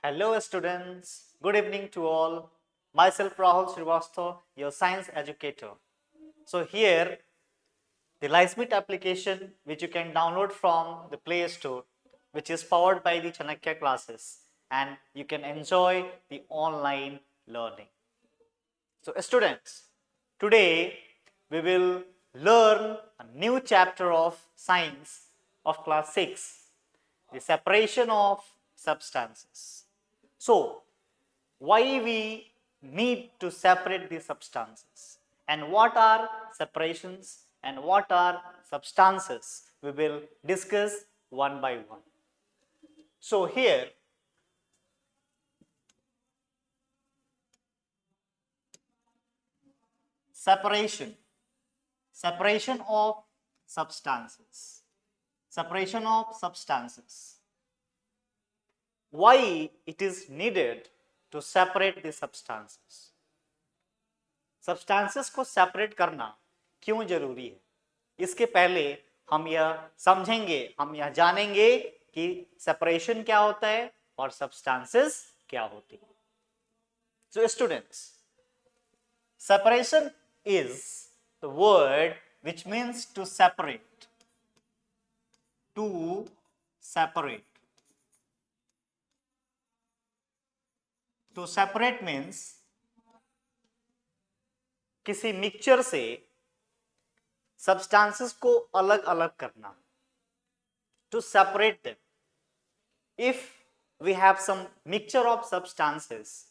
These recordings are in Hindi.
Hello students, good evening to all. Myself Rahul Srivastava, your science educator. So here the LiceMeet application which you can download from the Play Store, which is powered by the Chanakya classes, and you can enjoy the online learning. So students, today we will learn a new chapter of science of class 6, the separation of substances. So why we need to separate the substances and what are separations and what are substances, we will discuss one by one. So here separation of substances, why it is needed to separate the substances. Substances को सेपरेट करना क्यों जरूरी है, इसके पहले हम यह समझेंगे, हम यह जानेंगे कि सेपरेशन क्या होता है और सब्सटेंसेस क्या होती है. So students, separation is the word which means to separate. To separate. To separate means किसी मिक्सचर से सब्सटेंसेस को अलग अलग करना. To separate them. If we have some mixture of substances,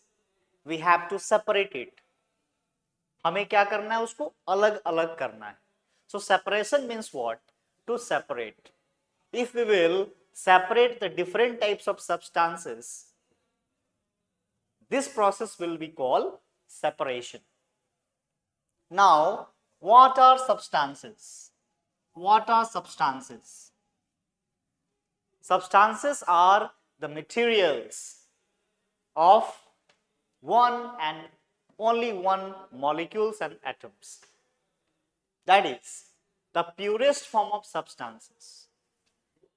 we have to separate it. हमें क्या करना है, उसको अलग अलग करना है. So separation means what? To separate. If we will separate the different types of substances, this process will be called separation. Now, what are substances? What are substances? Substances are the materials of one and only one molecules and atoms. That is the purest form of substances,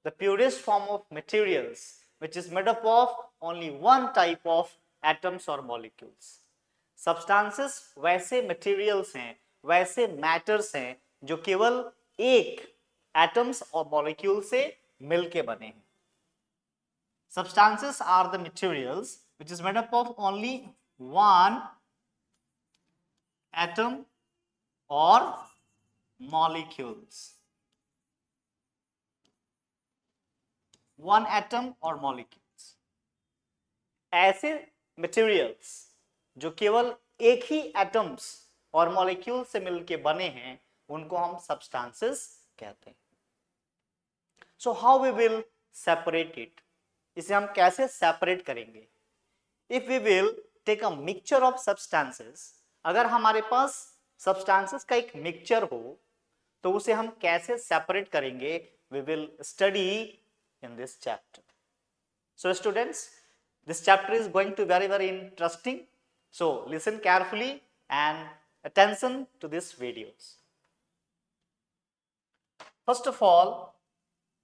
the purest form of materials which is made up of only one type of atoms or molecules. Substances वैसे materials हैं, वैसे matters हैं जो केवल एक atoms और molecules से मिलके बने हैं. Substances are the materials which is made up of only one atom or molecules. One atom or molecules. ऐसे materials जो केवल एक ही एटम्स और मॉलिक्यूल से मिलके बने हैं, उनको हम सब्सटेंसेस कहते हैं. So how we will separate it, इसे हम कैसे सेपरेट करेंगे? If we will take a mixture of substances, अगर हमारे पास सब्सटेंसेस का एक मिक्सचर हो तो उसे हम कैसे सेपरेट करेंगे, we will study in this chapter. So students, this chapter is going to be very interesting. So listen carefully and attention to these videos. First of all,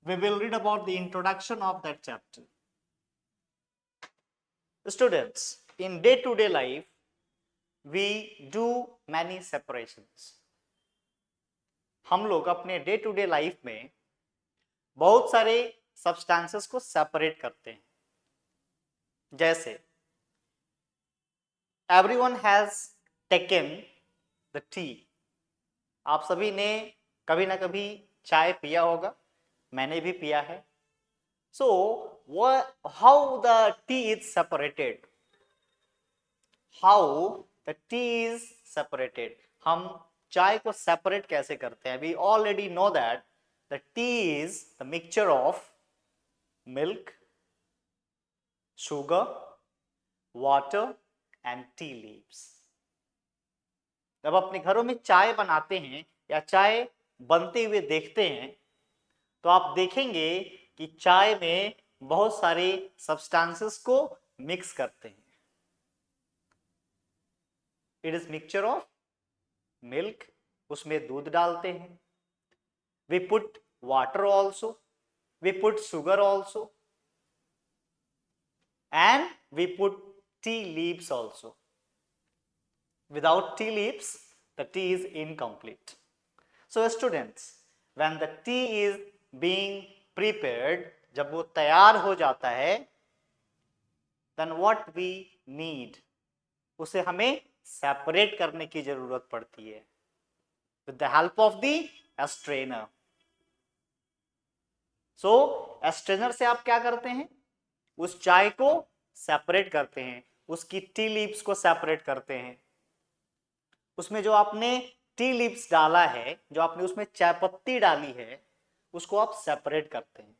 we will read about the introduction of that chapter. Students, in day-to-day life, we do many separations. हम लोग अपने डे टू डे लाइफ में बहुत सारे सब्सटेंसेस को सेपरेट करते हैं. जैसे everyone has taken the tea. आप सभी ने कभी ना कभी चाय पिया होगा, मैंने भी पिया है. So how the tea is separated? How the tea is separated? हम चाय को सेपरेट कैसे करते हैं? We already know that the tea is the mixture of milk, sugar, water and tea leaves. जब अपने घरों में चाय बनाते हैं या चाय बनते हुए देखते हैं तो आप देखेंगे कि चाय में बहुत सारे सब्सटेंसेस को मिक्स करते हैं. It is mixture of milk, उसमें दूध डालते हैं. We put water also, we put sugar also, and we put tea leaves also. Without tea leaves, the tea is incomplete. So students, when the tea is being prepared, जब वो तैयार हो जाता है, then what we need, उसे हमें सेपरेट करने की जरूरत पड़ती है with the help of the strainer. So strainer से आप क्या करते हैं, उस चाय को सेपरेट करते हैं, उसकी टी लीव्स को सेपरेट करते हैं, उसमें जो आपने टी लीव्स डाला है, जो आपने उसमें चाय पत्ती डाली है, उसको आप सेपरेट करते हैं,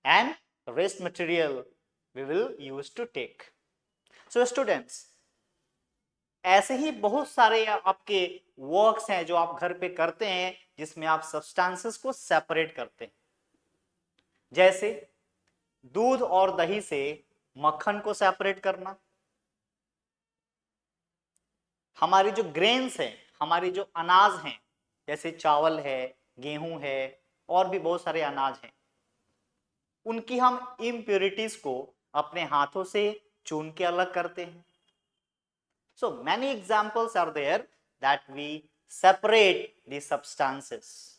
and rest material we will use to take. So students, ऐसे ही बहुत सारे आपके वर्क्स हैं जो आप घर पे करते हैं जिसमें आप सब्सटेंसेस को सेपरेट करते हैं. जैसे दूध और दही से मक्खन को सेपरेट करना, हमारी जो ग्रेन्स हैं, हमारी जो अनाज हैं, जैसे चावल है, गेहूं है, और भी बहुत सारे अनाज हैं, उनकी हम इम्प्योरिटीज को अपने हाथों से चून के अलग करते हैं. So many examples are there that we separate the substances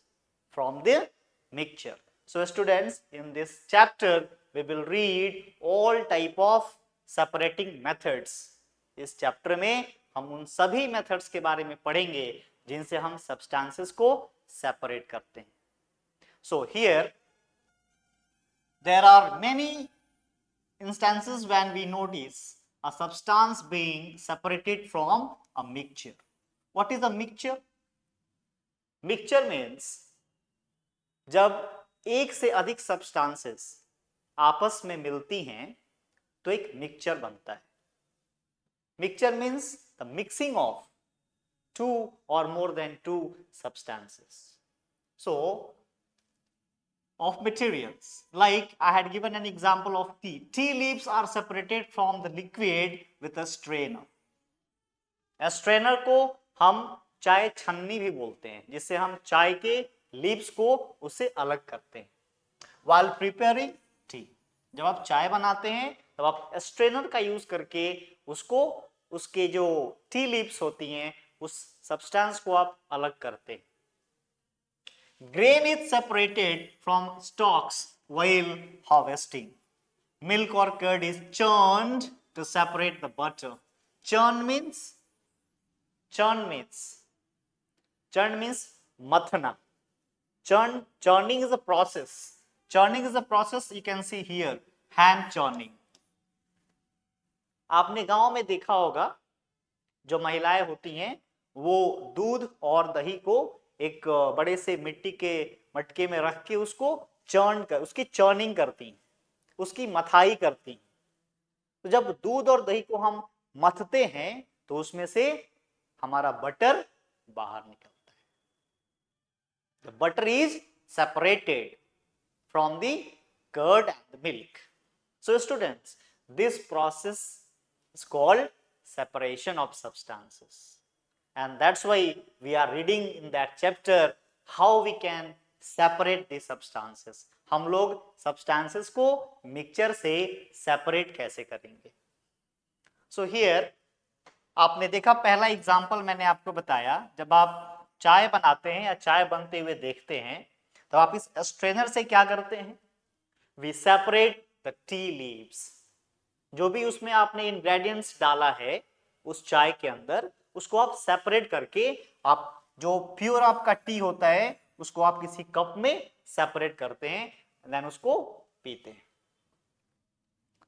from the mixture. So students, in this chapter we will read all type of separating methods. इस चैप्टर में हम उन सभी मेथड्स के बारे में पढ़ेंगे जिनसे हम substances को separate करते हैं. So here there are many instances when we notice a substance being separated from a mixture. What is a mixture? Mixture means जब एक से अधिक substances आपस में मिलती हैं तो एक mixture बनता है. Mixture means the mixing of two or more than two substances. So of materials, like I had given an example of tea. Tea leaves are separated from the liquid with a strainer. A strainer को हम चाय छन्नी भी बोलते हैं, जिससे हम चाय के लीव्स को उससे अलग करते हैं. While preparing tea, जब आप चाय बनाते हैं तब आप स्ट्रेनर का यूज करके उसको, उसके जो टी लीव्स होती हैं, उस सब्सटेंस को आप अलग करते हैं. Grain is separated from stalks while harvesting. Milk or curd is churned to separate the butter. Churn means mathna. Churning is a process. Churning is a process you can see here, hand churning. आपने गांव में देखा होगा जो महिलाएं होती हैं वो दूध और दही को एक बड़े से मिट्टी के मटके में रख के उसको चर्न कर, उसकी चर्निंग करती, उसकी मथाई करती. तो जब दूध और दही को हम मथते हैं तो उसमें से हमारा बटर बाहर निकलता है. The butter is separated from the curd and the milk. So students, this process is called separation of substances. And that's why we are reading in that chapter how we can separate the substances. हम लोग substances को mixture से separate कैसे करेंगे. So here आपने देखा, पहला एग्जाम्पल मैंने आपको बताया, जब आप चाय बनाते हैं या चाय बनते हुए देखते हैं तो आप इस स्ट्रेनर से क्या करते हैं, we separate the tea leaves. जो भी उसमें आपने इंग्रेडिएंट्स डाला है उस चाय के अंदर, उसको आप सेपरेट करके, आप जो प्योर आपका टी होता है उसको आप किसी कप में सेपरेट करते हैं, देन उसको पीते हैं.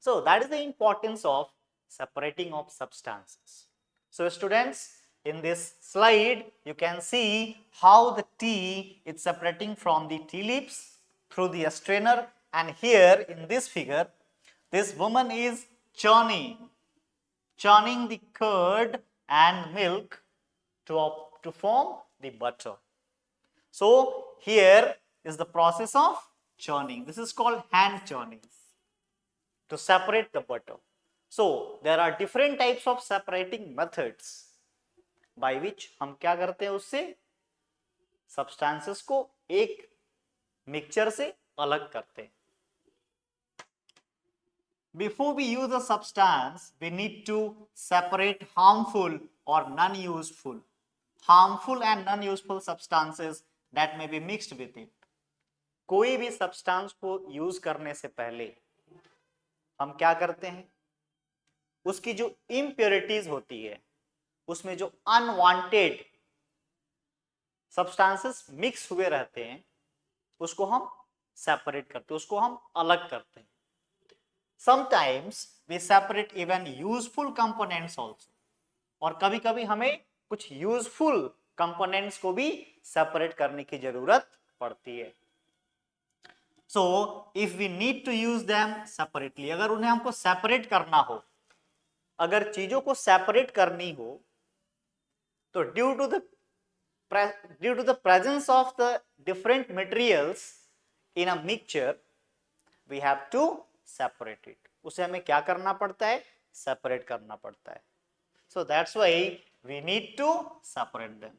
So that is the importance of separating of substances. So students, in this slide you can see how the tea is separating from the tea leaves through the strainer, and here in this figure this woman is churning the curd and milk to form the butter. So here is the process of churning. This is called hand churning to separate the butter. So there are different types of separating methods by which हम क्या करते हैं, उससे substances को एक मिक्सचर से अलग करते हैं. Before we use a substance, we need to separate harmful or non-useful. Harmful and non-useful substances that may be mixed with it. कोई भी सब्सटेंस को यूज करने से पहले हम क्या करते हैं, उसकी जो इम्प्योरिटीज होती है, उसमें जो अनवांटेड सब्सटेंसेस मिक्स हुए रहते हैं, उसको हम सेपरेट करते हैं, उसको हम अलग करते हैं. Sometimes we separate even useful components also. और कभी कभी हमें कुछ यूजफुल कंपोनेंट्स को भी सेपरेट करने की जरूरत पड़ती है. So if we need to use them separately, अगर उन्हें हमको सेपरेट करना हो, अगर चीजों को सेपरेट करनी हो, तो due to the presence of the different materials in a mixture, we have to separate it. उसे हमें क्या करना पड़ता है, सेपरेट करना पड़ता है. So that's why we need to separate them.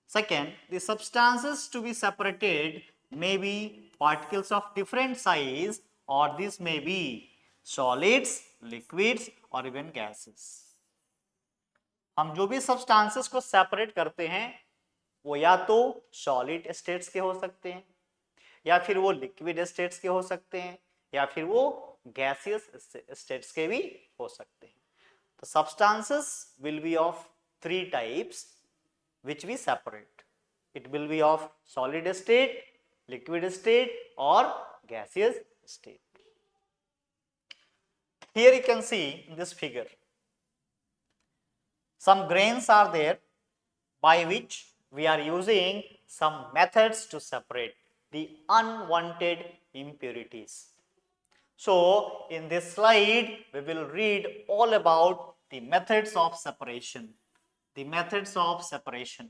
Second, the substances to be separated may be particles of different size, or this may be solids, liquids or even gases. हम जो भी substances को separate करते हैं, वो या तो solid states के हो सकते हैं, या फिर वो liquid states के हो सकते हैं, या फिर वो gaseous states के भी हो सकते हैं. The substances will be of three types which we separate. It will be of solid state, liquid state or gaseous state. Here you can see in this figure, some grains are there by which we are using some methods to separate the unwanted impurities. So in this slide we will read all about the methods of separation. The methods of separation.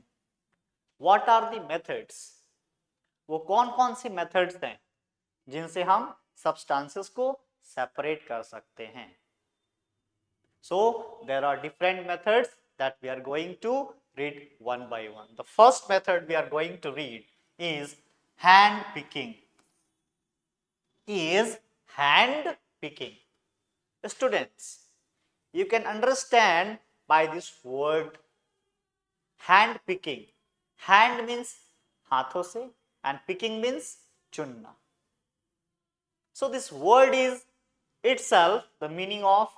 What are the methods? वो कौन-कौन सी methods हैं जिनसे हम substances को separate कर सकते हैं? So there are different methods that we are going to read one by one. The first method we are going to read is hand picking. Hand picking. Students, you can understand by this word hand picking. Hand means हाथों से and picking means चुनना. So this word is itself the meaning of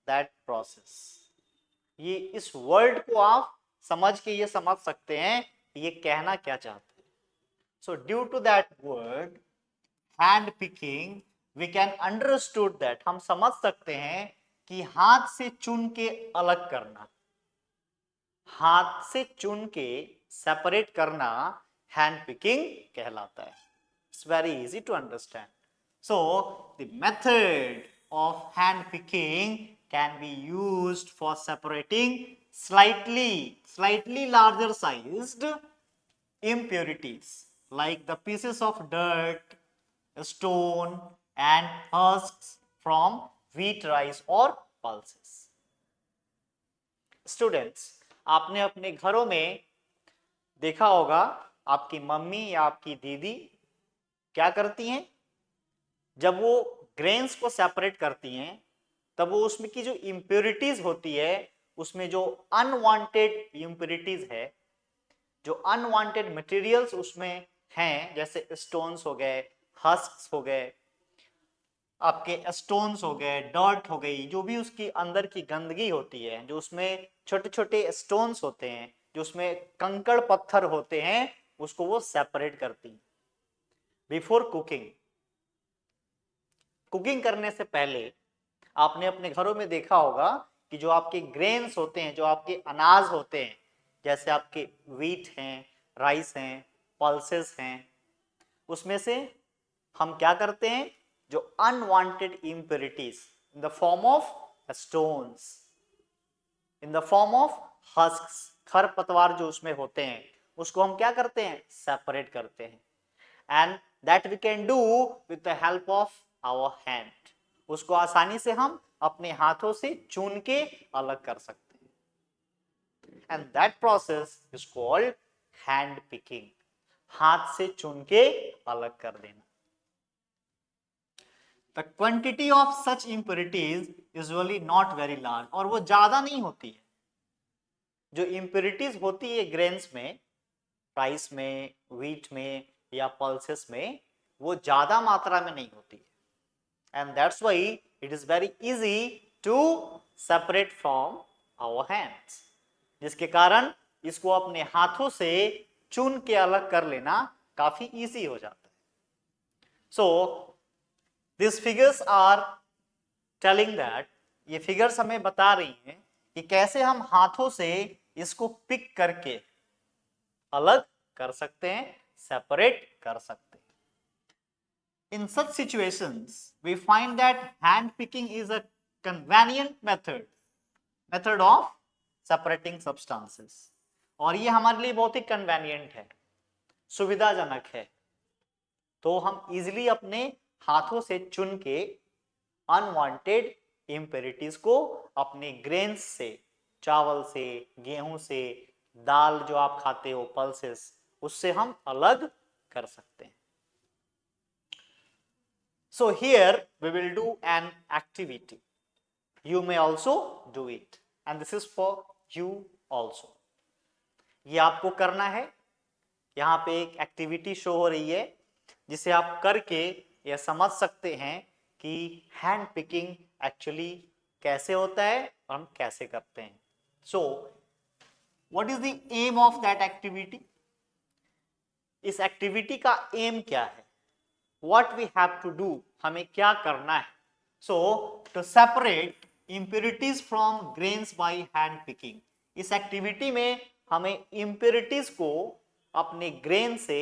that process. ये इस word को आप समझ के ये समझ सकते हैं ये कहना क्या चाहते हैं. So due to that word hand picking, we can understood that, हम समझ सकते हैं कि हाथ से चुन के अलग करना, हाथ से चुन के सेपरेट करना हैंड पिकिंग कहलाता है. It's very easy to understand. So the method of hand picking can be used for separating slightly larger sized impurities like the pieces of dirt, stone and husks from wheat, rice or pulses. Students, आपने अपने घरों में देखा होगा आपकी मम्मी या आपकी दीदी क्या करती हैं, जब वो ग्रेन्स को सेपरेट करती हैं तब वो उसमें की जो इम्प्योरिटीज होती है, उसमें जो अनवांटेड इम्प्योरिटीज है, जो अनवांटेड मटेरियल्स उसमें हैं, जैसे स्टोन्स हो गए, हस्क्स हो गए, आपके स्टोन्स हो गए, डर्ट हो गई, जो भी उसकी अंदर की गंदगी होती है, जो उसमें छोटे छोटे स्टोन्स होते हैं, जो उसमें कंकड़ पत्थर होते हैं, उसको वो सेपरेट करती है. बिफोर कुकिंग, कुकिंग करने से पहले आपने अपने घरों में देखा होगा कि जो आपके ग्रेन्स होते हैं, जो आपके अनाज होते हैं, जैसे आपके व्हीट हैं, राइस हैं, पल्सेस हैं, उसमें से हम क्या करते हैं, जो unwanted impurities in the form of stones, in the form of husks, खरपतवार जो उसमें होते हैं, उसको हम क्या करते हैं, सेपरेट करते हैं. And that we can do with the help of our hand. उसको आसानी से हम अपने हाथों से चुन के अलग कर सकते हैं. And that process is called hand picking. हाथ से चुन के अलग कर देना. The quantity of such impurities usually not very large, और वो ज्यादा नहीं होती है। जो इम्प्योरिटीज होती है ग्रेन्स में, राइस में, व्हीट में या पल्सेस में, वो ज्यादा मात्रा में नहीं होती है। And that's why it is very easy to separate from our hands, जिसके कारण इसको अपने हाथों से चुन के अलग कर लेना काफी इजी हो जाता है। So this figures are telling that, ये फिगर्स हमें बता रही हैं कि कैसे हम हाथों से इसको पिक करके अलग कर सकते हैं, सेपरेट कर सकते हैं। In such situations, we find that hand picking is a convenient method of separating substances. और ये हमारे लिए बहुत ही कन्वेनियंट है, सुविधाजनक है। तो हम इजिली अपने हाथों से चुन के अनवांटेड इम्प्योरिटीज को अपने ग्रेन्स से, चावल से, गेहूं से, दाल जो आप खाते हो, पल्सेस, उससे हम अलग कर सकते हैं। So here we will do an activity. You may also do it, and this is for you also. ये आपको करना है। यहाँ पे एक एक्टिविटी शो हो रही है जिसे आप करके यह समझ सकते हैं कि हैंड पिकिंग एक्चुअली कैसे होता है और हम कैसे करते हैं। So what is the aim of that activity? इस एक्टिविटी का एम क्या है? What we have to do, हमें क्या करना है? So to separate impurities from grains by hand picking, इस एक्टिविटी में हमें impurities को अपने ग्रेन से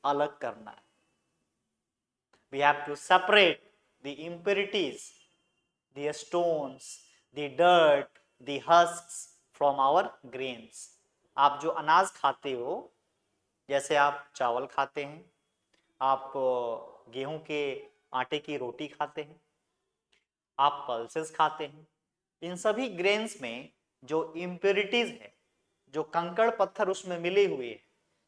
अलग करना है। We have to separate the impurities, the stones, the dirt, the husks from our grains. आप जो अनाज खाते हो, जैसे आप चावल खाते हैं, आप गेहूं के आटे की रोटी खाते हैं, आप पल्सेस खाते हैं, इन सभी ग्रेन्स में जो इम्प्योरिटीज है, जो कंकड़ पत्थर उसमें मिली हुई है,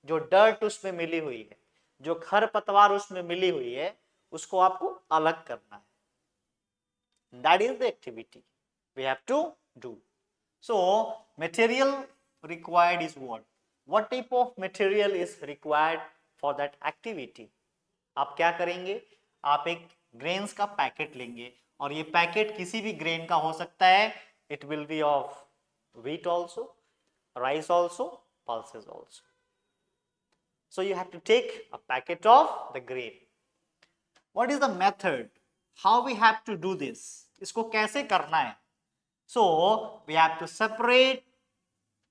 जो डर्ट उसमें मिली हुई है, जो खरपतवार उसमें मिली हुई है, उसको आपको अलग करना है। That is the activity we have to do. So material required is what type of material is required for that activity? आप क्या करेंगे? आप एक ग्रेन्स का पैकेट लेंगे, और ये पैकेट किसी भी ग्रेन का हो सकता है। It will B of wheat also, rice also, pulses also. So you have to take a packet of the grain. What is the method? How we have to do this? इसको कैसे करना है? So we have to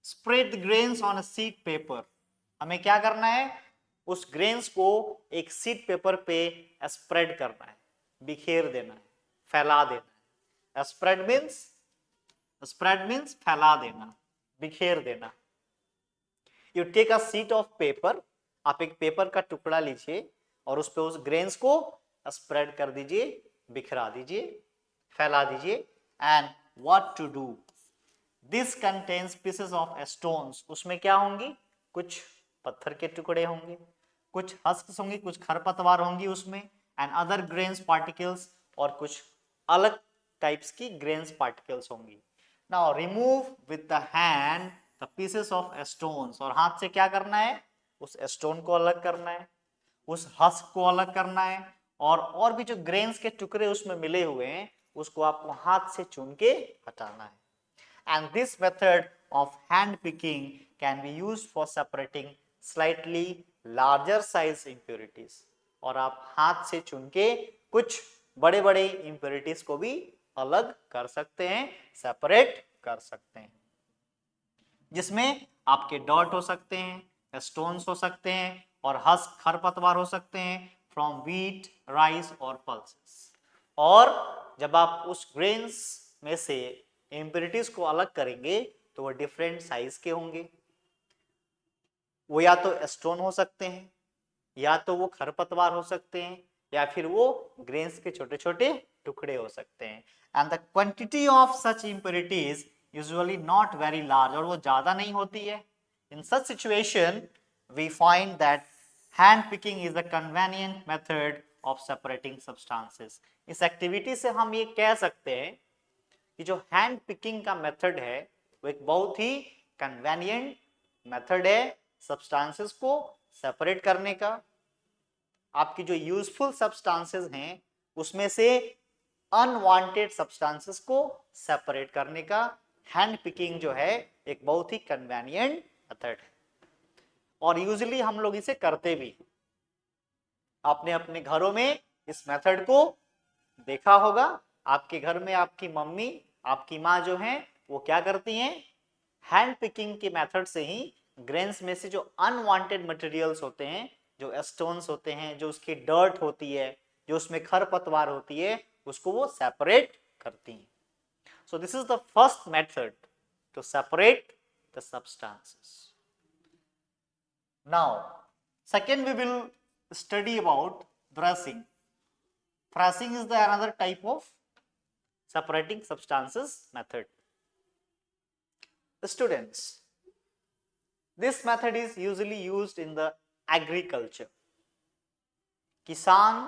spread the grains on a sheet paper. हमें क्या करना है? उस ग्रेन्स को एक शीट पेपर पे स्प्रेड करना है, बिखेर देना है, फैला देना है। स्प्रेड मीन्स फैला देना, बिखेर देना। You take a sheet of paper, आप एक पेपर का टुकड़ा लीजिए और उस पे उस ग्रेन्स को स्प्रेड कर दीजिए, बिखरा दीजिए, फैला दीजिए। And what to do? This contains pieces of stones. उसमें क्या होंगी? कुछ पत्थर के टुकड़े होंगे, कुछ हस्क्स होंगी, कुछ खरपतवार होंगी उसमें, एंड अदर ग्रेन्स पार्टिकल्स, और कुछ अलग टाइप्स की ग्रेन्स पार्टिकल्स होंगी। Now remove with the hand the pieces of stones. और हाथ से क्या करना है? उस स्टोन को अलग करना है, उस हस्क को अलग करना है, और भी जो ग्रेन्स के टुकड़े उसमें मिले हुए हैं उसको आपको हाथ से चुन के हटाना है। And this method of hand picking can be used for separating slightly larger size impurities. और आप हाथ से चुन के कुछ बड़े बड़े impurities को भी अलग कर सकते हैं, सेपरेट कर सकते हैं, जिसमें आपके डॉट हो सकते हैं, स्टोन्स हो सकते हैं, और हस्क खरपतवार हो सकते हैं फ्रॉम व्हीट, राइस और पल्सेस। और जब आप उस ग्रेन्स में से इम्प्योरिटीज को अलग करेंगे तो वो डिफरेंट साइज के होंगे। वो या तो स्टोन हो सकते हैं, या तो वो खरपतवार हो सकते हैं, या फिर वो ग्रेन्स के छोटे छोटे टुकड़े हो सकते हैं। And the quantity of such impurities usually not very large, और वो ज्यादा नहीं होती है। In such situation we find that hand picking is a convenient method of separating substances. इस एक्टिविटी से हम ये कह सकते हैं कि जो हैंड पिकिंग का मेथड है वो एक बहुत ही कन्वेनिएंट मेथड है सब्सटेंसेस को सेपरेट करने का। आपकी जो यूजफुल सब्सटेंसेस हैं उसमें से अनवांटेड सब्सटेंसेस को सेपरेट करने का हैंड पिकिंग जो है एक बहुत ही कन्वेनिएंट मेथड है और यूजुअली हम लोग इसे करते भी। आपने अपने घरों में इस मेथड को देखा होगा। आपके घर में आपकी मम्मी, आपकी माँ जो हैं वो क्या करती हैं, हैंड पिकिंग के मेथड से ही ग्रेन्स में से जो अनवांटेड मटेरियल्स होते हैं, जो स्टोन्स होते हैं, जो उसकी डर्ट होती है, जो उसमें खरपतवार होती है, उसको वो सेपरेट करती हैं। So this is the first method to separate the substances. Now, second we will study about thrashing. Thrashing is the another type of separating substances method. Students, this method is usually used in the agriculture. किसान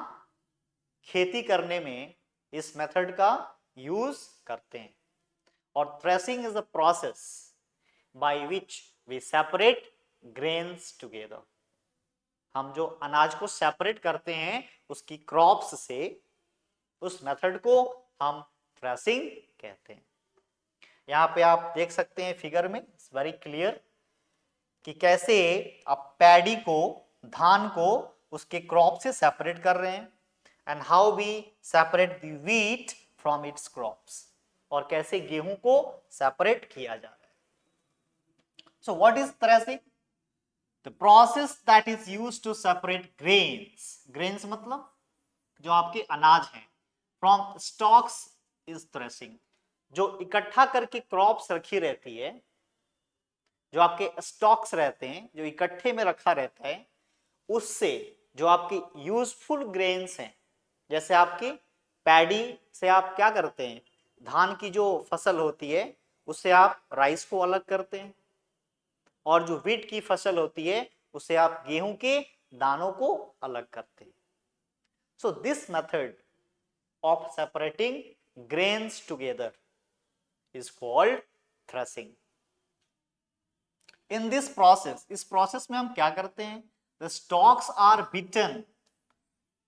खेती करने में इस मेथड का यूज करते हैं और threshing is a process by which we separate grains together. हम जो अनाज को सेपरेट करते हैं उसकी क्रॉप्स से, उस मेथड को हम थ्रेशिंग कहते हैं। यहाँ पे आप देख सकते हैं फिगर में, इट्स वेरी क्लियर कि कैसे आप पैडी को, धान को उसके क्रॉप से सेपरेट कर रहे हैं and how we separate the wheat from its crops, और कैसे गेहूं को सेपरेट किया जा रहा है। So what is threshing? The process that is used to separate grains, grains मतलब जो आपके अनाज हैं, फ्रॉम स्टॉक्स इज थ्रेशिंग। जो इकट्ठा करके क्रॉप्स रखी रहती है, जो आपके स्टॉक्स रहते हैं, जो इकट्ठे में रखा रहता है, उससे जो आपकी यूजफुल ग्रेन्स हैं, जैसे आपकी पैडी से आप क्या करते हैं, धान की जो फसल होती है उससे आप राइस को अलग करते हैं, और जो व्हीट की फसल होती है उससे आप गेहूं के दानों को अलग करते हैं। So this method of separating grains together is called threshing. In this process, इस प्रोसेस में हम क्या करते हैं, the stalks are beaten,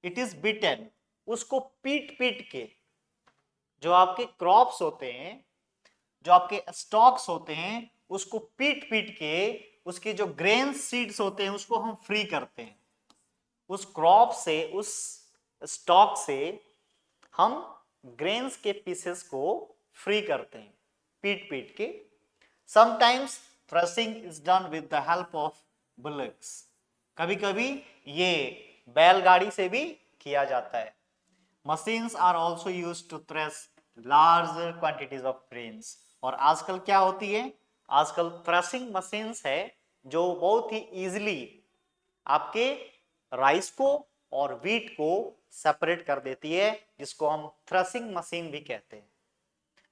it is beaten, उसको पीट पीट के, जो आपके क्रॉप्स होते हैं, जो आपके स्टॉक्स होते हैं, उसको पीट पीट के उसके जो ग्रेन सीड्स होते हैं उसको हम फ्री करते हैं। उस क्रॉप से, उस स्टॉक से हम ग्रेन्स के पीसेस को फ्री करते हैं पीट पीट के। Sometimes threshing is done with the help of bullocks, कभी कभी ये बैलगाड़ी से भी किया जाता है। Machines are also used to thresh large quantities of grains. और आजकल क्या होती है, आजकल थ्रेशिंग मशीन्स है जो बहुत ही इजीली आपके राइस को और व्हीट को सेपरेट कर देती है, जिसको हम थ्रेशिंग मशीन भी कहते हैं।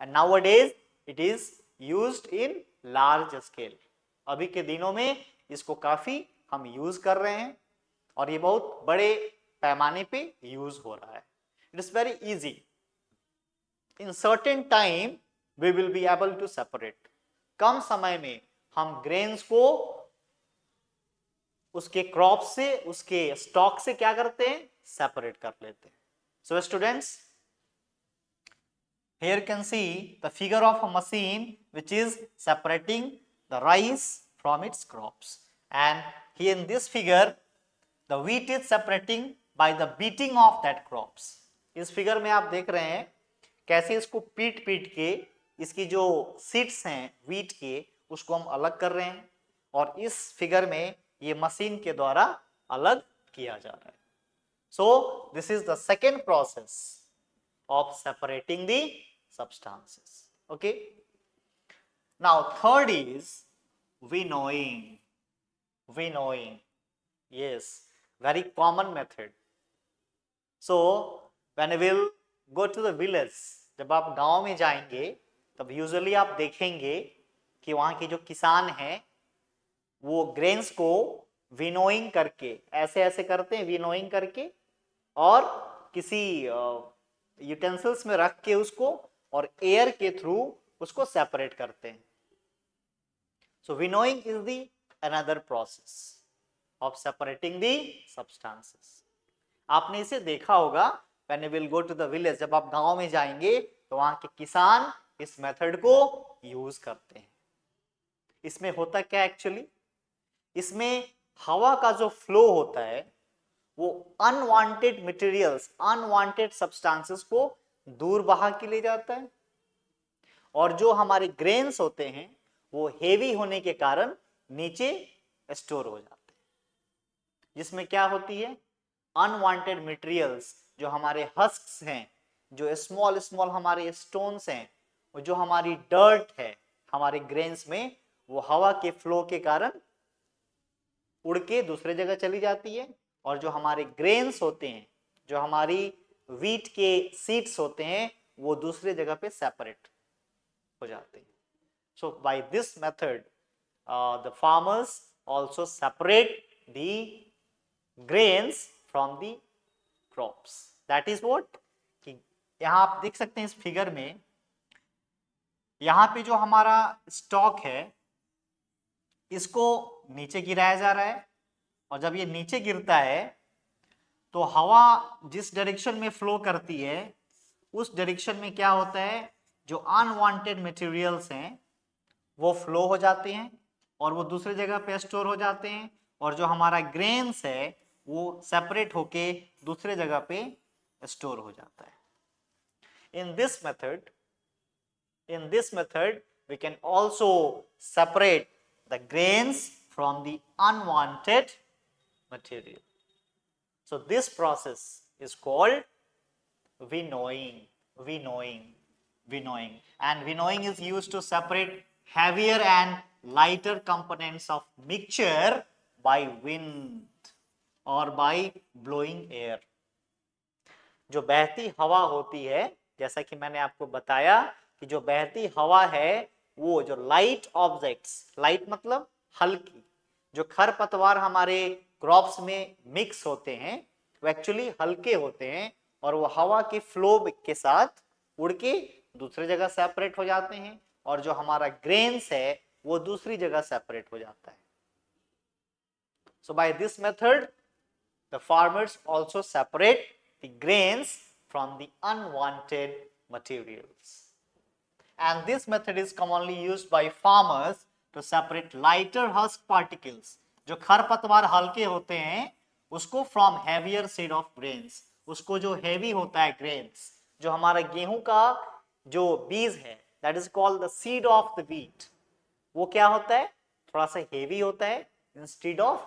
And nowadays it is used in large scale. अभी के दिनों में इसको काफी हम यूज कर रहे हैं और ये बहुत बड़े पैमाने पे यूज हो रहा है। It is very easy, in certain time we will be able to separate. कम समय में हम ग्रेन्स को उसके क्रॉप से, उसके स्टॉक से क्या करते हैं, सेपरेट कर लेते हैं। So students, here you can see the figure of a machine which is separating the rice from its crops, and here in this figure the wheat is separating by the beating of that crops. इस फिगर में आप देख रहे हैं कैसे इसको पीट पीट के इसकी जो सीड्स हैं व्हीट के उसको हम अलग कर रहे हैं, और इस फिगर में ये मशीन के द्वारा अलग किया जा रहा है। So this is the second process of separating the substances. Okay, now third is winnowing. Winnowing, yes, very common method. So when we will go to the village, जब आप गांव में जाएंगे तब यूजुअली आप देखेंगे कि वहां के जो किसान हैं वो ग्रेन्स को विनोइंग करके ऐसे ऐसे करते हैं, विनोइंग करके, और किसी यूटेंसिल्स में रख के उसको और एयर के थ्रू उसको सेपरेट करते हैं। So winnowing is the another process of separating the substances. आपने इसे देखा होगा when you will go to the village, जब आप गांव में जाएंगे तो वहां के किसान इस मेथड को यूज करते हैं। इसमें होता क्या एक्चुअली, इसमें हवा का जो फ्लो होता है वो अनवांटेड मटेरियल्स, अनवांटेड सब्सटेंसेस को दूर बहा के ले जाता है, और जो हमारे ग्रेन्स होते हैं वो हेवी होने के कारण नीचे स्टोर हो जाते हैं, जिसमें क्या होती है अनवांटेड मटेरियल्स, जो हमारे हस्क्स हैं, जो स्मॉल स्मॉल हमारे स्टोन्स हैं, और जो हमारी डर्ट है हमारे ग्रेन्स में, वो हवा के फ्लो के कारण उड़ के दूसरे जगह चली जाती है, और जो हमारे ग्रेन्स होते हैं, जो हमारी व्हीट के सीड्स होते हैं, वो दूसरे जगह पे सेपरेट हो जाते हैं। So by this method the farmers also separate the grains from the crops. That is what, कि यहाँ आप देख सकते हैं इस फिगर में, यहाँ पे जो हमारा स्टॉक है इसको नीचे गिराया जा रहा है, और जब ये नीचे गिरता है तो हवा जिस डायरेक्शन में फ्लो करती है उस डायरेक्शन में क्या होता है, जो अनवांटेड मटेरियल्स हैं वो फ्लो हो जाते हैं और वो दूसरे जगह पे स्टोर हो जाते हैं, और जो हमारा ग्रेन्स है वो सेपरेट होके दूसरे जगह पे स्टोर हो जाता है। In this method we can also separate the grains from the unwanted material. So this process is called winnowing, and winnowing is used to separate heavier and lighter components of mixture by wind और बाई ब्लोइंग एयर। जो बहती हवा होती है, जैसा कि मैंने आपको बताया कि जो बहती हवा है वो जो लाइट ऑब्जेक्ट्स, लाइट मतलब हल्की, जो खरपतवार हमारे क्रॉप्स में मिक्स होते हैं वो एक्चुअली हल्के होते हैं, और वो हवा के फ्लो के साथ उड़ के दूसरी जगह सेपरेट हो जाते हैं, और जो हमारा ग्रेन्स है वो दूसरी जगह सेपरेट हो जाता है। So by this method the farmers also separate the grains from the unwanted materials. And this method is commonly used by farmers to separate lighter husk particles, जो खरपतवार हल्के होते हैं उसको from heavier seed of grains, उसको जो heavy होता है grains, जो हमारा गेहूं का जो बीज है that is called the seed of the wheat, वो क्या होता है थोड़ा सा heavy होता है instead of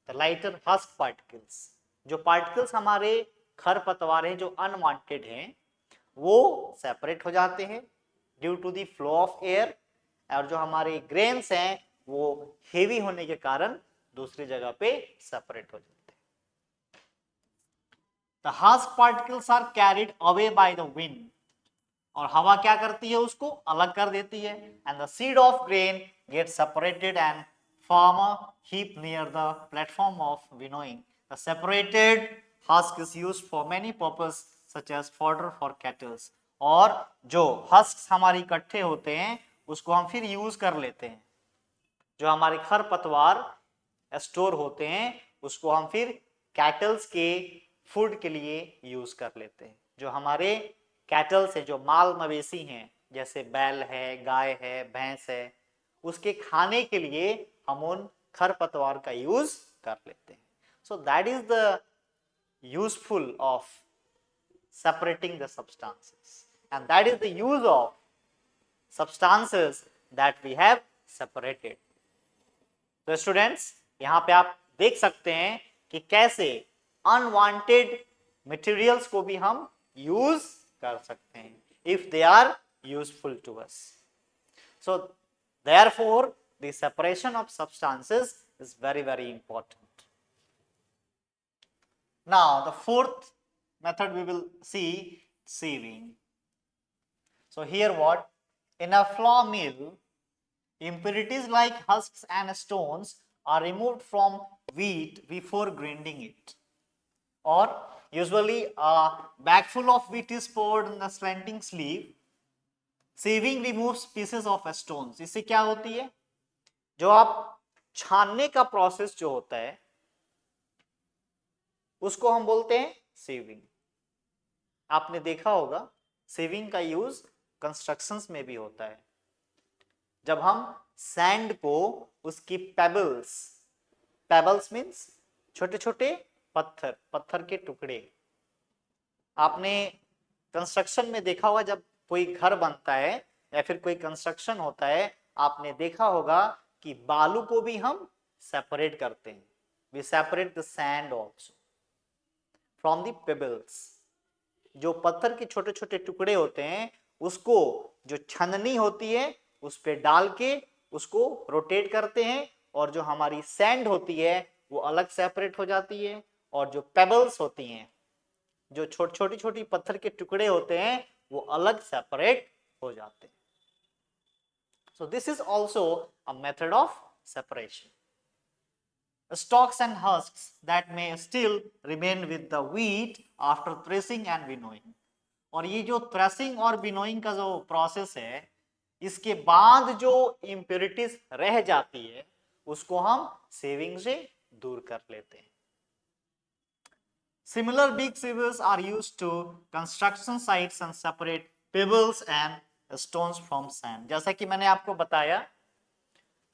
the lighter husk particles। जो पार्टिकल्स हमारे खरपतवार हैं जो अनवांटेड हैं वो सेपरेट हो जाते हैं due to the flow of air, और जो हमारे ग्रेन्स हैं वो हेवी होने के कारण दूसरी जगह पे सेपरेट हो जाते हैं। The husk particles are carried away by the wind, और हवा क्या करती है उसको अलग कर देती है, and the seed of grain get separated and form a heap near the platform of winnowing. The separated husk is used for many purposes such as fodder for cattle. और जो husks हमारे इकट्ठे होते हैं उसको हम फिर यूज कर लेते हैं, जो हमारे खरपतवार स्टोर होते हैं उसको हम फिर कैटल्स के फूड के लिए यूज कर लेते हैं। जो हमारे कैटल्स हैं, जो माल मवेशी हैं, जैसे बैल है, गाय है, भैंस है, उसके खाने के लिए हम उन खरपतवार का यूज कर लेते हैं। So that is the useful of separating the substances, and that is the use of substances that we have separated. तो स्टूडेंट्स यहाँ पे आप देख सकते हैं कि कैसे अनवांटेड मटेरियल्स को भी हम यूज कर सकते हैं if they are useful to us. So therefore the separation of substances is very important. Now the fourth method we will see, sieving. So here what, in a flour mill impurities like husks and stones are removed from wheat before grinding it, और usually a bag full of wheat is poured in the slanting sleeve. Sieving removes pieces of stones. इससे क्या होती है, जो आप छानने का प्रोसेस जो होता है उसको हम बोलते हैं सीविंग. आपने देखा होगा सीविंग का यूज कंस्ट्रक्शंस में भी होता है. जब हम सैंड को उसकी पेबल्स मीन्स छोटे छोटे पत्थर के टुकड़े, आपने कंस्ट्रक्शन में देखा होगा जब कोई घर बनता है या फिर कोई कंस्ट्रक्शन होता है, आपने देखा होगा कि बालू को भी हम सेपरेट करते हैं. We separate the sand also from the pebbles. जो पत्थर के छोटे छोटे टुकड़े होते हैं उसको जो छननी होती है उस पे डाल के उसको रोटेट करते हैं, और जो हमारी सैंड होती है वो अलग सेपरेट हो जाती है, और जो पेबल्स होती हैं, जो छोटी छोटी पत्थर के टुकड़े होते हैं, वो अलग सेपरेट हो जाते हैं. So this is also a method of separation. Stalks and husks that may still remain with the wheat after threshing and winnowing. और ये जो थ्रेसिंग और विनोइंग का जो प्रोसेस है, इसके बाद जो इम्प्योरिटीज रह जाती है उसको हम सेविंग से दूर कर लेते हैं. Similar big sievers are used to construction sites and separate pebbles and stones from sand. जैसा कि मैंने आपको बताया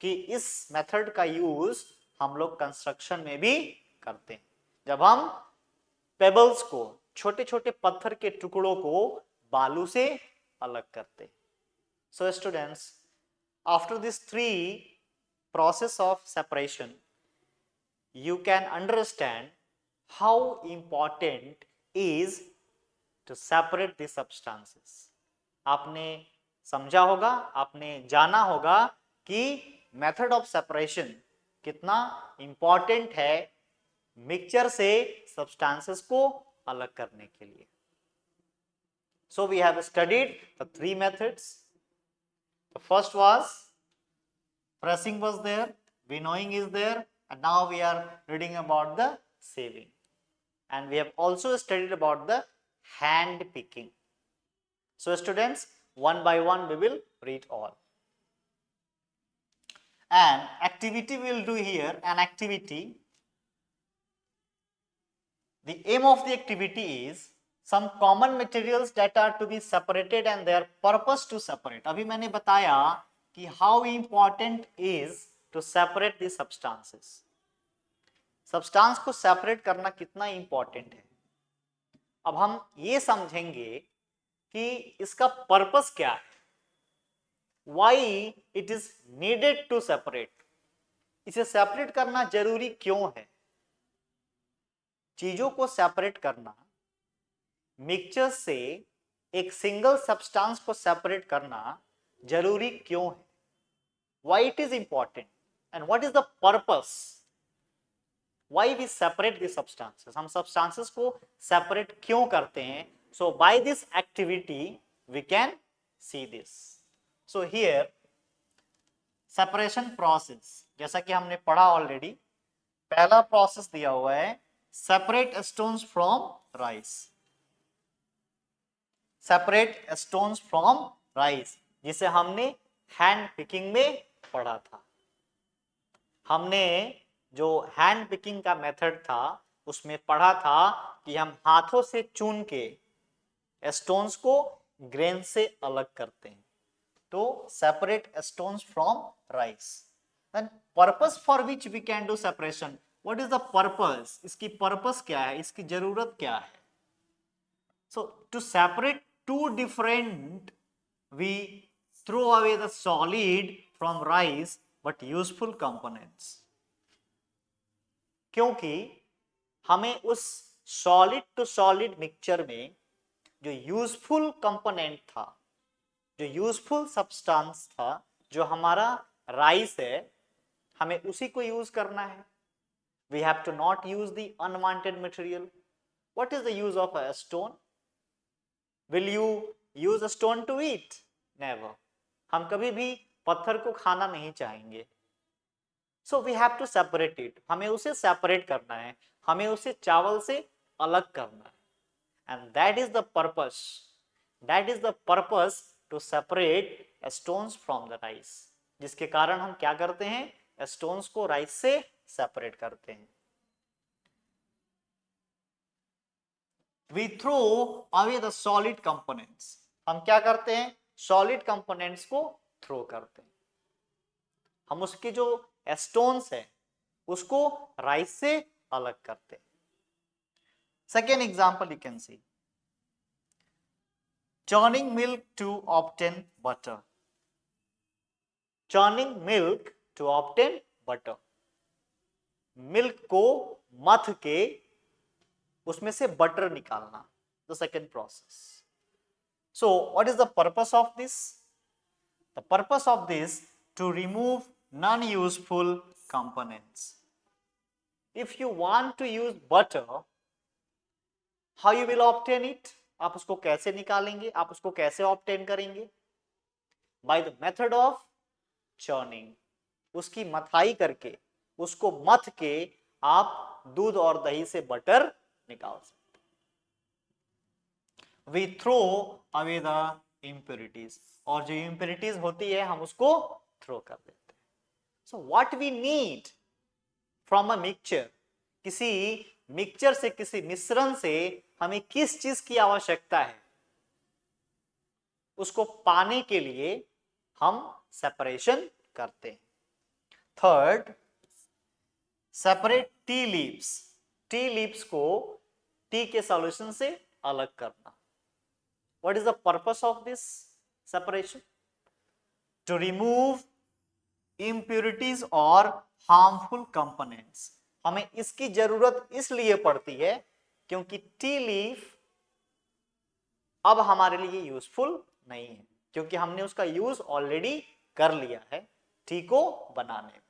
कि इस मेथड का यूज हम लोग कंस्ट्रक्शन में भी करते हैं. जब हम पेबल्स को, छोटे छोटे पत्थर के टुकड़ों को बालू से अलग करते हैं. So students, after this 3 process of separation, you can understand how important is to separate the substances. आपने समझा होगा, आपने जाना होगा कि मेथड ऑफ सेपरेशन कितना इंपॉर्टेंट है मिक्सचर से सब्सटेंसेस को अलग करने के लिए. So we have studied the 3 methods. The first was pressing was there, winnowing is there, and now we are reading about the sieving. And we have also studied about the hand picking. So students, one by one we will read all. An activity we will do here, an activity. The aim of the activity is some common materials that are to be separated and their purpose to separate. अभी मैंने बताया कि how important is to separate the substances. Substance को सेपरेट करना कितना इंपॉर्टेंट है. अब हम ये समझेंगे कि इसका पर्पस क्या है, why it is needed to separate. इसे सेपरेट करना जरूरी क्यों है. चीजों को सेपरेट करना, मिक्सचर से एक सिंगल सब्सटेंस को सेपरेट करना जरूरी क्यों है, why it is important and what is the purpose, why we separate the substances. हम substances को separate क्यों करते हैं. So by this activity we can see this. So here separation process, जैसा कि हमने पढ़ा ऑलरेडी, पहला प्रोसेस दिया हुआ है separate stones from rice. separate stones from rice, जिसे हमने हैंड पिकिंग में पढ़ा था. हमने जो हैंड पिकिंग का मेथड था उसमें पढ़ा था कि हम हाथों से चुन के स्टोन्स को ग्रेन से अलग करते हैं. तो separate stones from rice. Then purpose for which we can do separation. What is the purpose, इसकी पर्पस क्या है, इसकी जरूरत क्या है. So to separate to different, we throw away the solid from rice but useful components. क्योंकि हमें उस सॉलिड टू सॉलिड मिक्सचर में जो यूजफुल कंपोनेंट था, जो यूजफुल सब्सटेंस था, जो हमारा राइस है, हमें उसी को यूज करना है. We have to not use the unwanted material. What is the use of a stone. Will you use a stone to eat? Never. हम कभी भी पत्थर को खाना नहीं चाहेंगे. So we have to separate it. हमें उसे सेपरेट करना है, हमें उसे चावल से अलग करना है। And that is the purpose to separate stones from the rice, जिसके कारण हम क्या करते हैं, स्टोन्स को राइस से सेपरेट करते हैं। We throw away the solid components, हम क्या करते हैं, सॉलिड कंपोनेंट्स को थ्रो करते हैं। हम उसके जो स्टोन्स है उसको राइस से अलग करते हैं। Second example you can see, churning milk to obtain butter, churning milk to obtain butter, milk को मथ के उसमें से बटर निकालना, the second process. So what is the purpose of this? The purpose of this to remove non useful components. If you want to use butter, how you will obtain it? आप उसको कैसे निकालेंगे, आप उसको कैसे ऑब्टेन करेंगे? By the method of churning, उसकी मथाई करके, उसको मथ के आप दूध और दही से बटर निकाल सकते। We throw away the impurities, और जो इम्प्योरिटीज होती है हम उसको थ्रो कर देते हैं। So what we need from a mixture, किसी मिक्सचर से, किसी मिश्रण से हमें किस चीज की आवश्यकता है, उसको पाने के लिए हम सेपरेशन करते हैं। Third, separate tea leaves, tea leaves को टी के सॉल्यूशन से अलग करना। What is the purpose of this separation? To remove impurities और हार्मफुल कंपोनेंट्स। हमें इसकी जरूरत इसलिए पड़ती है क्योंकि टी लीफ अब हमारे लिए यूजफुल नहीं है, क्योंकि हमने उसका यूज ऑलरेडी कर लिया है टी को बनाने में।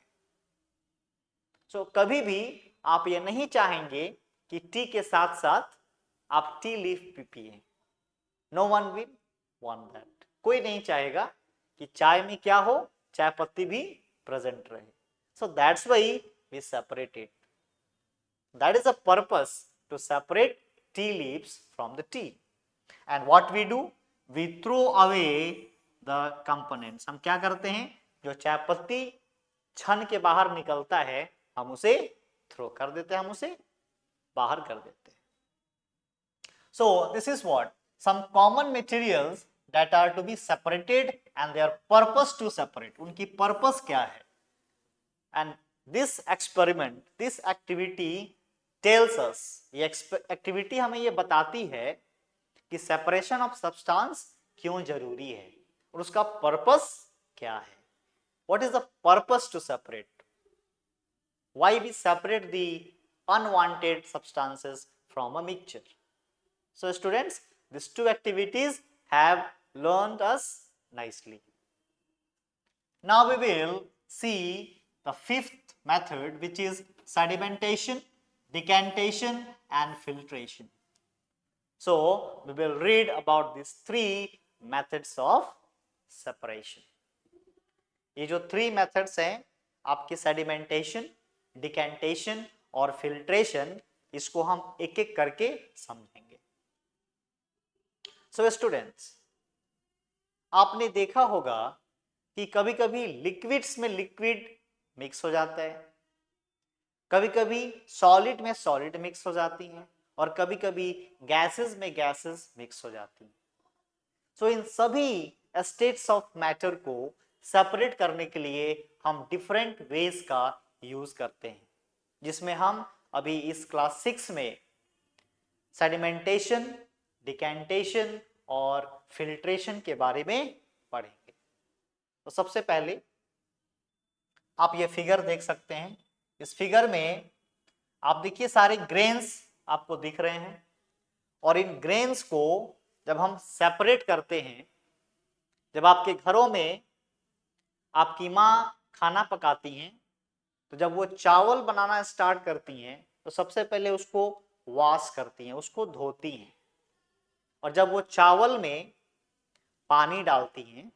सो कभी भी आप ये नहीं चाहेंगे कि टी के साथ साथ आप टी लीफ भी पिए। No one will want that, कोई नहीं चाहेगा कि चाय में क्या हो, चाय पत्ती भी प्रेजेंट रहे। So that's why we separate it. That is the purpose to separate tea leaves from the tea. And what we do, we throw away the components. हम क्या करते हैं, जो चाय पत्ती छन के बाहर निकलता है हम उसे थ्रो कर देते हैं, हम उसे बाहर कर देते हैं। So this is what some common materials that are to be separated and their purpose to separate, उनकी पर्पस क्या है। and this experiment, this activity tells us, ये एक्टिविटी हमें ये बताती है कि सेपरेशन ऑफ सब्सटेंस क्यों जरूरी है और उसका पर्पस क्या है। What is the purpose to separate, why we separate the unwanted substances from a mixture. So students, these two activities have learned us nicely. Now we will see the fifth method, which is sedimentation, decantation and filtration. So we will read about these three methods of separation. ये जो three methods हैं आपके sedimentation, decantation और filtration, इसको हम एक एक करके समझेंगे। सो स्टूडेंट्स, आपने देखा होगा कि कभी कभी लिक्विड्स में लिक्विड मिक्स हो जाता है, कभी कभी सॉलिड में सॉलिड मिक्स हो जाती हैं और कभी कभी गैसेस में गैसेस मिक्स हो जाती हैं। सो इन सभी स्टेट्स ऑफ मैटर को सेपरेट करने के लिए हम डिफरेंट वेज का यूज करते हैं, जिसमें हम अभी इस क्लास 6 में सेडिमेंटेशन, डिकैंटेशन और फिल्ट्रेशन के बारे में पढ़ेंगे। तो सबसे पहले आप ये फिगर देख सकते हैं। इस फिगर में आप देखिए सारे ग्रेन्स आपको दिख रहे हैं और इन ग्रेन्स को जब हम सेपरेट करते हैं, जब आपके घरों में आपकी माँ खाना पकाती हैं तो जब वो चावल बनाना स्टार्ट करती हैं तो सबसे पहले उसको वॉश करती हैं, उसको धोती हैं, और जब वो चावल में पानी डालती हैं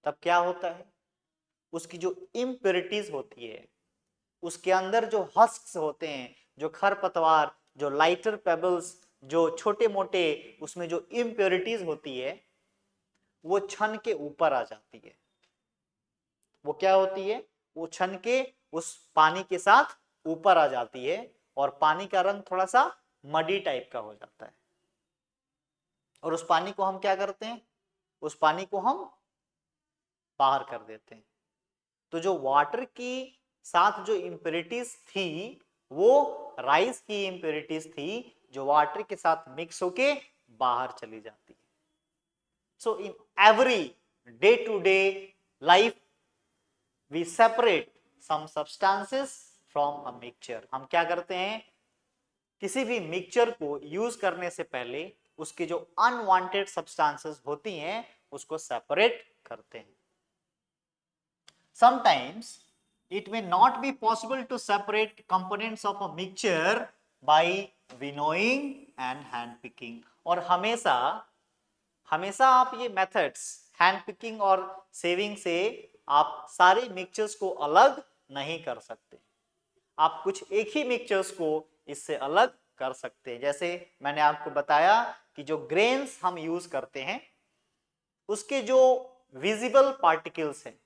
तब क्या होता है, उसकी जो इम्प्योरिटीज होती है, उसके अंदर जो हस्क्स होते हैं, जो खरपतवार, जो लाइटर पेबल्स, जो छोटे मोटे उसमें जो इम्प्योरिटीज होती है वो छन के ऊपर आ जाती है। वो क्या होती है, वो छन के उस पानी के साथ ऊपर आ जाती है और पानी का रंग थोड़ा सा मडी टाइप का हो जाता है। और उस पानी को हम क्या करते हैं, उस पानी को हम बाहर कर देते हैं। तो जो वाटर की साथ जो इम्प्योरिटीज थी वो राइस की इम्प्योरिटीज थी जो वाटर के साथ मिक्स होके बाहर चली जाती है। So in every day to day life we separate some substances from a mixture। हम क्या करते हैं, किसी भी मिक्सचर को यूज करने से पहले उसकी जो अनवांटेड सब्सटेंसेस होती हैं उसको सेपरेट करते हैं। Sometimes it may not be possible to separate components of a mixture by winnowing and hand picking। और हमेशा हमेशा आप ये मेथड्स हैंड पिकिंग और सेविंग से आप सारे मिक्सचर्स को अलग नहीं कर सकते। आप कुछ एक ही मिक्सचर्स को इससे अलग कर सकते हैं। जैसे मैंने आपको बताया कि जो ग्रेन्स हम यूज करते हैं उसके जो विजिबल पार्टिकल्स हैं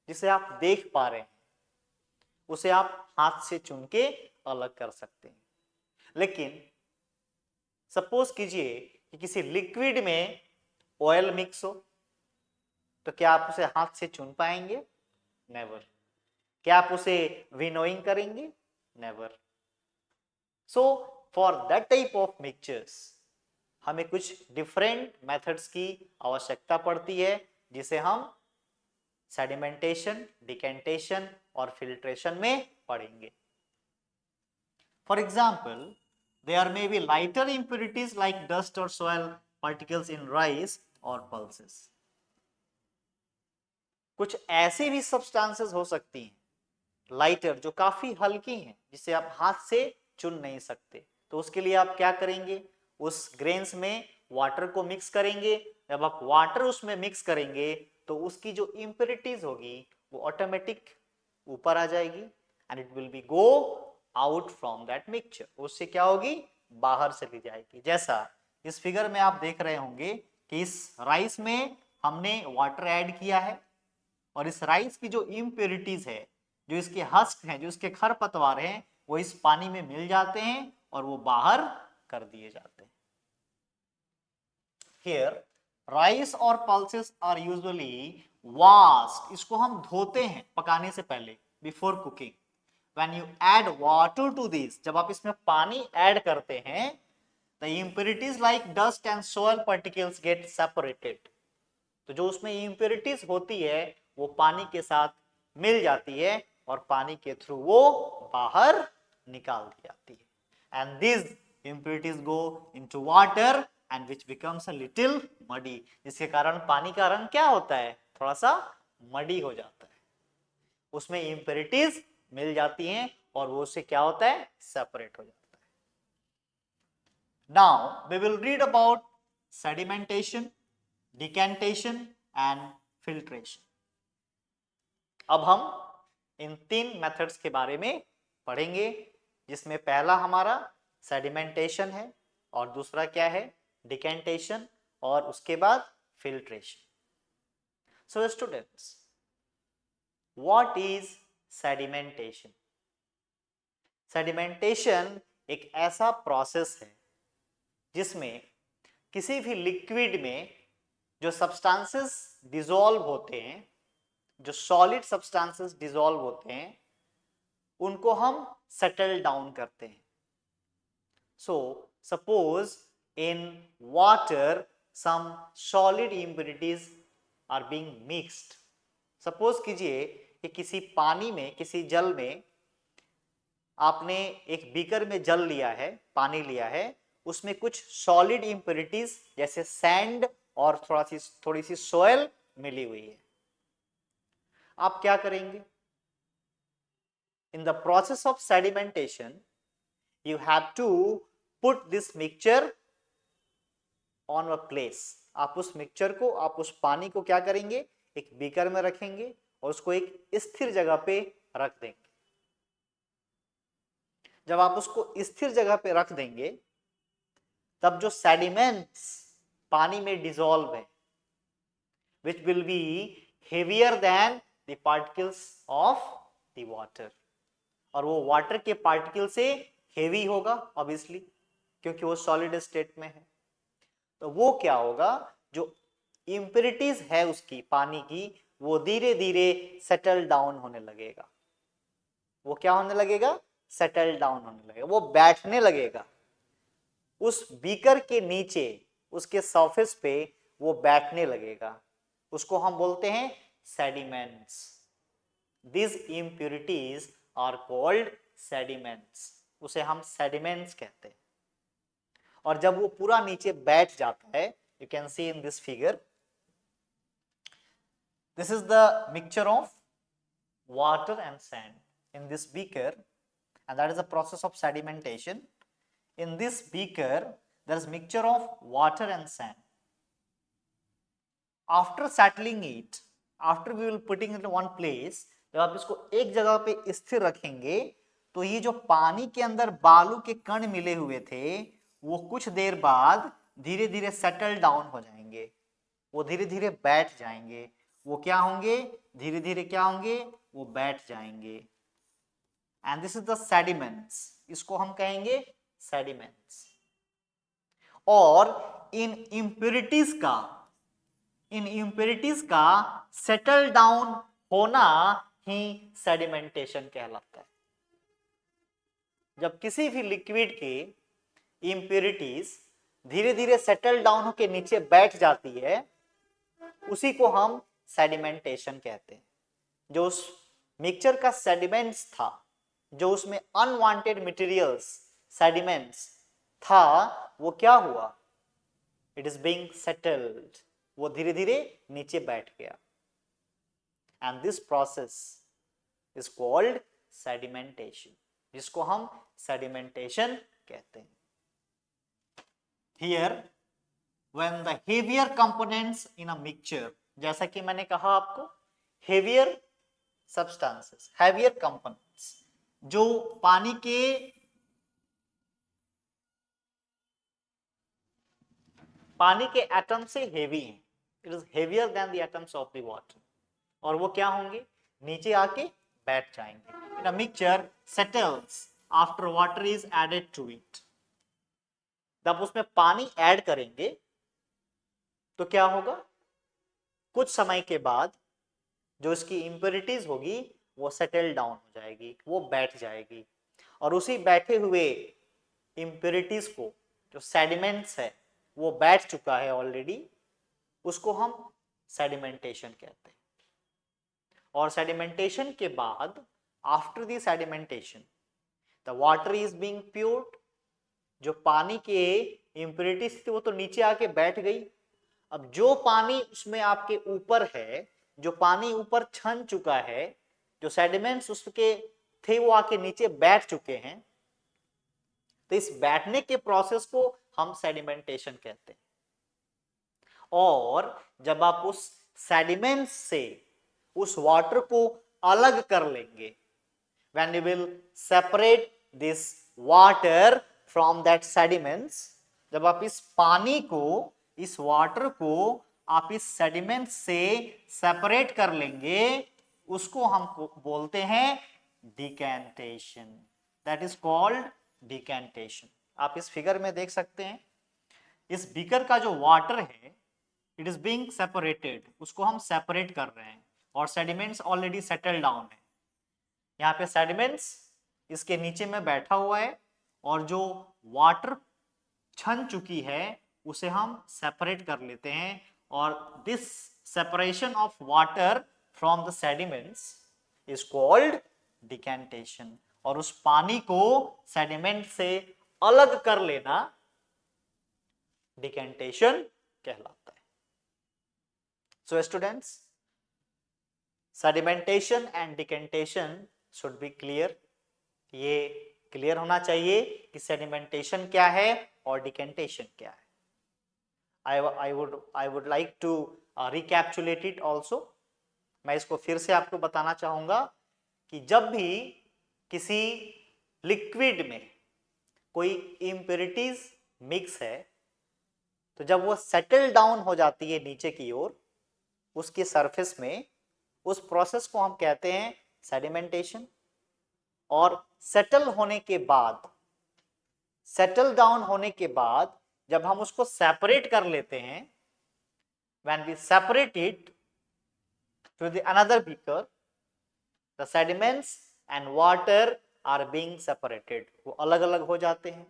जिसे आप देख पा रहे हैं उसे आप हाथ से चुन के अलग कर सकते हैं। लेकिन सपोज कीजिए कि किसी लिक्विड में ऑयल मिक्स हो, तो क्या आप उसे हाथ से चुन पाएंगे? नेवर। क्या आप उसे विनोइंग करेंगे? Never. So for that type of mixtures हमें कुछ डिफरेंट मेथड्स की आवश्यकता पड़ती है जिसे हम सेडिमेंटेशन, डिकेंटेशन और फिल्ट्रेशन में पढ़ेंगे। For example, there may be lighter impurities like dust or soil particles in rice or pulses। कुछ ऐसी भी सब्सटेंसेस हो सकती हैं लाइटर जो काफी हल्की हैं जिसे आप हाथ से चुन नहीं सकते। तो उसके लिए आप क्या करेंगे, उस ग्रेन्स में वाटर को मिक्स करेंगे। जब आप वाटर उसमें मिक्स करेंगे तो उसकी जो इम्प्योरिटीज होगी वो ऑटोमेटिक ऊपर आ जाएगी and it will be go out from that mixture. उससे क्या होगी, बाहर चली जाएगी। जैसा इस फिगर में आप देख रहे होंगे कि इस राइस में हमने वाटर ऐड किया है और इस राइस की जो इम्प्योरिटीज है, जो इसके हस्क हैं, जो इसके खरपतवार हैं, वो इस पानी में मिल जाते हैं और वो बाहर कर दिए जाते हैं। हियर राइस और पल्सेस आर यूजुअली वॉश्ड। इसको हम धोते हैं पकाने से पहले, before cooking. When you add water to this, जब आप इसमें पानी ऐड करते हैं, the impurities like dust and soil particles get separated। तो जो उसमें impurities होती है वो पानी के साथ मिल जाती है और पानी के थ्रू वो बाहर निकाल दी जाती है। And these impurities go into water and which becomes a little muddy। जिसके कारण पानी का रंग क्या होता है, थोड़ा सा मडी हो जाता है। उसमें impurities मिल जाती हैं और वो उससे क्या होता है, सेपरेट हो जाता है। Now we will read about sedimentation, decantation and filtration. अब हम इन तीन मेथड्स के बारे में पढ़ेंगे जिसमें पहला हमारा सेडिमेंटेशन है और दूसरा क्या है, डिकेंटेशन, और उसके बाद filtration. So students, what is sedimentation? Sedimentation एक ऐसा प्रोसेस है जिसमें किसी भी लिक्विड में जो सब्सटेंसेस डिसॉल्व होते हैं, जो सॉलिड सब्सटेंसेस डिसॉल्व होते हैं, उनको हम सेटल डाउन करते हैं। So suppose in water some solid impurities are being mixed. Suppose कीजिए कि किसी पानी में, किसी जल में आपने एक बीकर में जल लिया है, पानी लिया है, उसमें कुछ सॉलिड इम्प्योरिटीज जैसे सैंड और थोड़ी सी सॉइल मिली हुई है। आप क्या करेंगे? In the process of sedimentation you have to put this mixture on a place. आप उस मिक्सचर को, आप उस पानी को क्या करेंगे, एक बीकर में रखेंगे और उसको एक स्थिर जगह पे रख देंगे। जब आप उसको स्थिर जगह पे रख देंगे तब जो सेडिमेंट्स पानी में डिसॉल्व है which will be heavier than the particles of the water, और वो वाटर के पार्टिकल से हेवी होगा ऑब्वियसली क्योंकि वो सॉलिड स्टेट में है। तो वो क्या होगा, जो इम्प्योरिटीज है उसकी पानी की वो धीरे धीरे सेटल डाउन होने लगेगा। वो क्या होने लगेगा, सेटल डाउन होने लगेगा, वो बैठने लगेगा उस बीकर के नीचे, उसके सरफेस पे वो बैठने लगेगा। उसको हम बोलते हैं sediments. These impurities are called sediments, उसे हम सेडिमेंट्स कहते हैं। और जब वो पूरा नीचे बैठ जाता है, you can see in this figure, this is the mixture of water and sand in this beaker, and that is the process of sedimentation. In this beaker there is mixture of water and sand. After settling it, after we will putting it in one place, जब आप इसको एक जगह पे स्थिर रखेंगे तो ये जो पानी के अंदर बालू के कण मिले हुए थे वो कुछ देर बाद धीरे धीरे सेटल डाउन हो जाएंगे, वो धीरे धीरे बैठ जाएंगे। वो क्या होंगे, धीरे धीरे क्या होंगे, वो बैठ जाएंगे। And this is the sediments, इसको हम कहेंगे सेडिमेंट्स। और इन इम्प्योरिटीज का सेटल डाउन होना ही सेडिमेंटेशन कहलाता है। जब किसी भी लिक्विड के इम्प्योरिटीज धीरे धीरे सेटल डाउन होकर नीचे बैठ जाती है उसी को हम सेडिमेंटेशन कहते हैं। जो उस मिक्सचर का सेडिमेंट्स था, जो उसमें अनवांटेड मटेरियल्स सेडिमेंट्स था, वो क्या हुआ, इट इज बीइंग सेटल्ड, वो धीरे धीरे नीचे बैठ गया। And this process is called sedimentation, जिसको हम सेडिमेंटेशन कहते हैं। Here when the heavier components in a mixture, जैसा कि मैंने कहा आपको, हेवियर सब्सटेंसेस, हेवियर कंपोनेंट्स जो पानी के एटम से हेवी हैं, it is heavier than the atoms of the water, और वो क्या होंगे, नीचे आके बैठ जाएंगे। In a mixture settles after water is added to it. जब उसमें पानी ऐड करेंगे तो क्या होगा, कुछ समय के बाद जो इसकी इम्प्योरिटीज होगी वो सेटल डाउन हो जाएगी, वो बैठ जाएगी। और उसी बैठे हुए इम्प्योरिटीज को, जो सेडिमेंट्स है वो बैठ चुका है ऑलरेडी, उसको हम सेडिमेंटेशन कहते हैं। और सेडिमेंटेशन के बाद, after the sedimentation the water is being poured. जो पानी के इम्प्योरिटीज थी वो तो नीचे आके बैठ गई। अब जो पानी उसमें आपके ऊपर है, जो पानी ऊपर छन चुका है, जो सेडिमेंट्स उसके थे वो आके नीचे बैठ चुके हैं, तो इस बैठने के प्रोसेस को हम सेडिमेंटेशन कहते हैं। और जब आप उस सेडिमेंट्स से उस वाटर को अलग कर लेंगे, when you will separate this water from that sediments, जब आप इस पानी को, इस वाटर को आप इस सेडिमेंट से सेपरेट कर लेंगे, उसको हम बोलते हैं decantation. That is called decantation. आप इस फिगर में देख सकते हैं, इस बीकर का जो वाटर है इट इज बीइंग सेपरेटेड, उसको हम सेपरेट कर रहे हैं, और सेडिमेंट्स ऑलरेडी सेटल डाउन है। यहाँ पे सेडिमेंट्स इसके नीचे में बैठा हुआ है, और जो वाटर छन चुकी है उसे हम सेपरेट कर लेते हैं, और this separation of water from the sediments is called decantation. और उस पानी को सेडिमेंट से अलग कर लेना डिकैंटेशन कहलाता है। So students, sedimentation and decantation should be clear. ये क्लियर होना चाहिए कि सेडिमेंटेशन क्या है और डिकैंटेशन क्या है। I would like to recapitulate it also. मैं इसको फिर से आपको बताना चाहूंगा कि जब भी किसी लिक्विड में कोई इम्प्योरिटीज मिक्स है, तो जब वो सेटल डाउन हो जाती है नीचे की ओर उसकी सरफेस में, उस प्रोसेस को हम कहते हैं सेडिमेंटेशन। और सेटल होने के बाद, सेटल डाउन होने के बाद जब हम उसको सेपरेट कर लेते हैं, when we separate it to the another beaker, the sediments and water are being separated, वो अलग अलग हो जाते हैं।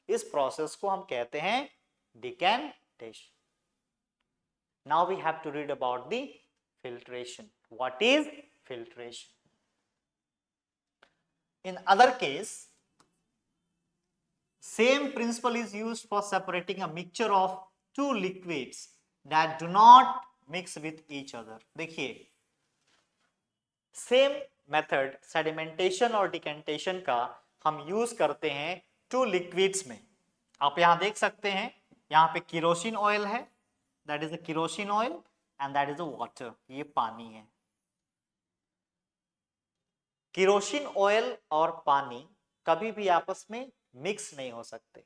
इस प्रोसेस को हम कहते हैं decantation. Now we have to read about the filtration. What is filtration? In other case, same principle is used for separating a mixture of two liquids that do not mix with each other. देखिए, सेम मेथड सेडिमेंटेशन और डिकेंटेशन का हम यूज करते हैं टू लिक्विड्स में। आप यहां देख सकते हैं, यहां पे केरोसिन ऑयल है, that is the kerosene oil, and that is the water, ये पानी है। केरोसिन ऑयल और पानी कभी भी आपस में मिक्स नहीं हो सकते,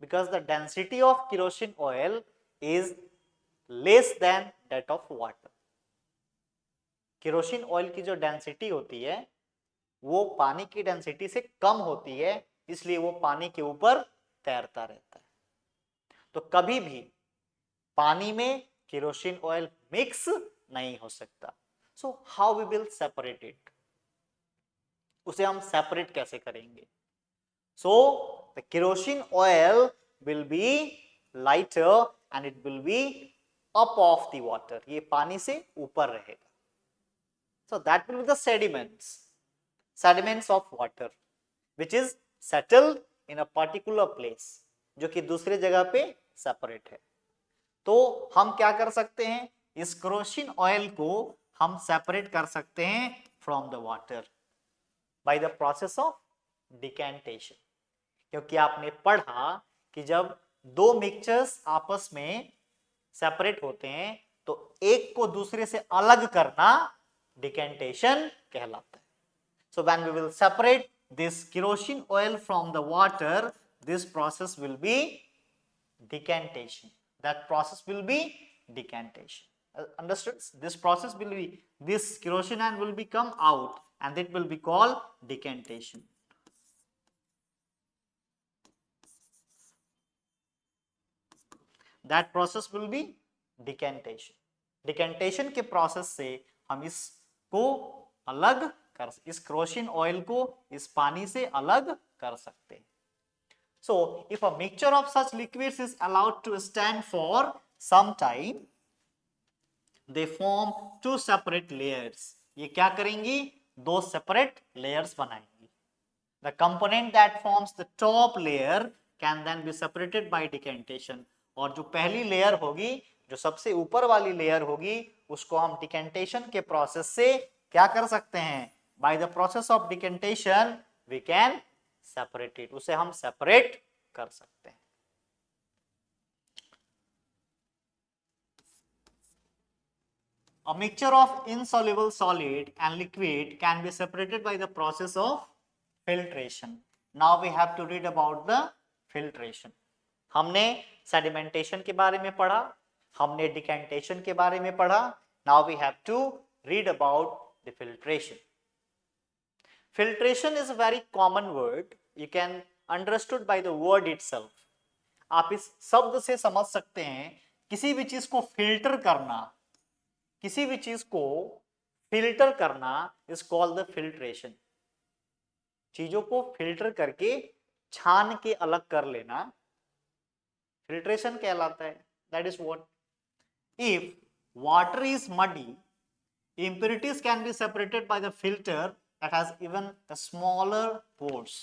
because the density of kerosene oil is less than that of water. Kerosene oil की जो डेंसिटी होती है वो पानी की डेंसिटी से कम होती है, इसलिए वो पानी के ऊपर तैरता रहता है। तो कभी भी पानी में केरोसिन ऑयल मिक्स नहीं हो सकता। So how we will separate it, उसे हम सेपरेट कैसे करेंगे? So the kerosene oil will be lighter and it will be up of the water, ये पानी से ऊपर रहेगा। So that will be the sediments of water, which is settled in a particular place, जो कि दूसरे जगह पे सेपरेट है। तो हम क्या कर सकते हैं, इस केरोसिन ऑयल को हम सेपरेट कर सकते हैं from the water bye the process of decantation. क्योंकि आपने पढ़ा कि जब दो मिक्सचर्स आपस में सेपरेट होते हैं तो एक को दूसरे से अलग करना decantation कहलाता है। So when we will separate this kerosene oil from the water, this process will be decantation. That process will be decantation. Understood? This process will be, this kerosene oil will be come out and it will be called decantation. That process will be decantation. Decantation के process से हम इसको अलग कर, इस केरोसिन ऑयल को इस पानी से अलग कर सकते हैं। So if a mixture of such liquids is allowed to stand for some time, they form two separate layers. ये क्या करेंगी, दो separate layers बनाएंगी। The component that forms the top layer can then be separated by decantation. और जो पहली लेयर होगी, जो सबसे ऊपर वाली लेयर होगी, उसको हम डिकेंटेशन के प्रोसेस से क्या कर सकते हैं, by the process of decantation we can separate it, उसे हम सेपरेट कर सकते हैं। A mixture of insoluble solid and liquid can be separated by the process of filtration. Now we have to read about the filtration. हमने सेडिमेंटेशन के बारे में पढ़ा, हमने डिकेंटेशन के बारे में पढ़ा। Now we have to read about the filtration. Filtration is a very common word. You can understood by the word itself. आप इस शब्द से समझ सकते हैं, किसी भी चीज को फिल्टर करना, किसी भी चीज को फिल्टर करना इज कॉल्ड द फिल्ट्रेशन। चीजों को फिल्टर करके छान के अलग कर लेना फिल्ट्रेशन कहलाता है। That is what, if water is muddy, impurities can be separated by the filter that has even the smaller pores.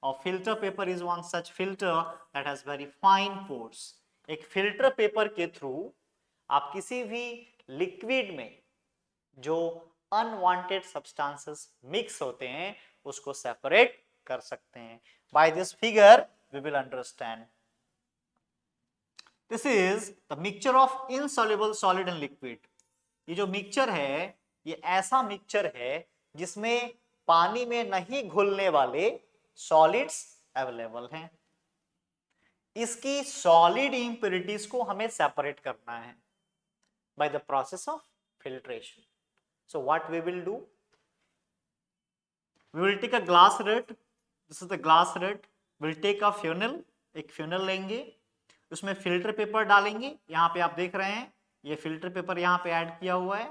Or filter paper is one such filter that has very fine pores. एक फिल्टर पेपर के थ्रू आप किसी भी लिक्विड में जो अनवांटेड सब्सटेंसेस मिक्स होते हैं उसको सेपरेट कर सकते हैं। By this figure we will understand. This is the mixture of insoluble solid and liquid. ये जो मिक्सचर है ये ऐसा मिक्सचर है जिसमें पानी में नहीं घुलने वाले सॉलिड्स अवेलेबल हैं। इसकी सॉलिड इंप्योरिटीज को हमें सेपरेट करना है by the process of filtration. So what we will do? We will take a glass rod. This is the glass rod. We'll take a funnel. एक funnel लेंगे, उसमें फिल्टर पेपर डालेंगे। यहाँ पे आप देख रहे हैं ये फिल्टर पेपर यहाँ पे ऐड किया हुआ है।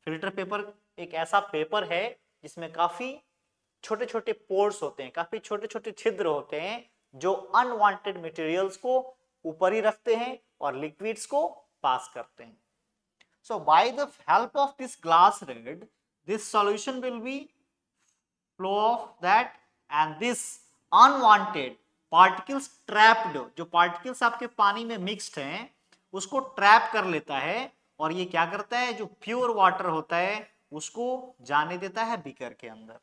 फिल्टर पेपर एक ऐसा पेपर है जिसमें काफी छोटे छोटे पोर्स होते हैं, काफी छोटे छोटे छिद्र होते हैं जो अनवांटेड मटेरियल्स को ऊपर ही रखते हैं और लिक्विड्स को पास करते हैं। So by the help of this glass rod, this solution will be flow of that, and this unwanted particles trapped, जो particles आपके पानी में mixed हैं उसको ट्रैप कर लेता है और ये क्या करता है, जो प्योर वाटर होता है उसको जाने देता है बीकर के अंदर।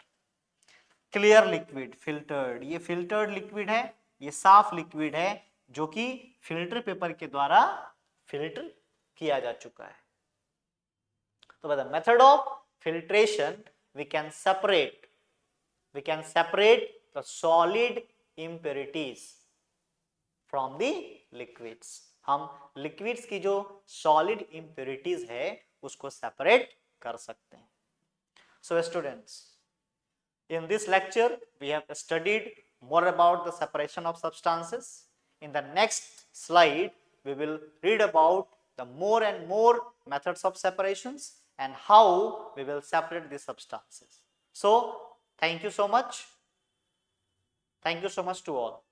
क्लियर लिक्विड फिल्टर्ड, ये फिल्टर्ड लिक्विड है, ये साफ लिक्विड है जो कि फिल्टर पेपर के द्वारा फिल्टर किया जा चुका है। So by the method of filtration we can separate the solid impurities from the liquids। हम liquids की जो solid impurities है उसको separate कर सकते हैं। So students, in this lecture we have studied more about the separation of substances. In the next slide we will read about the more and more methods of separations and how we will separate the substances. So thank you so much to all.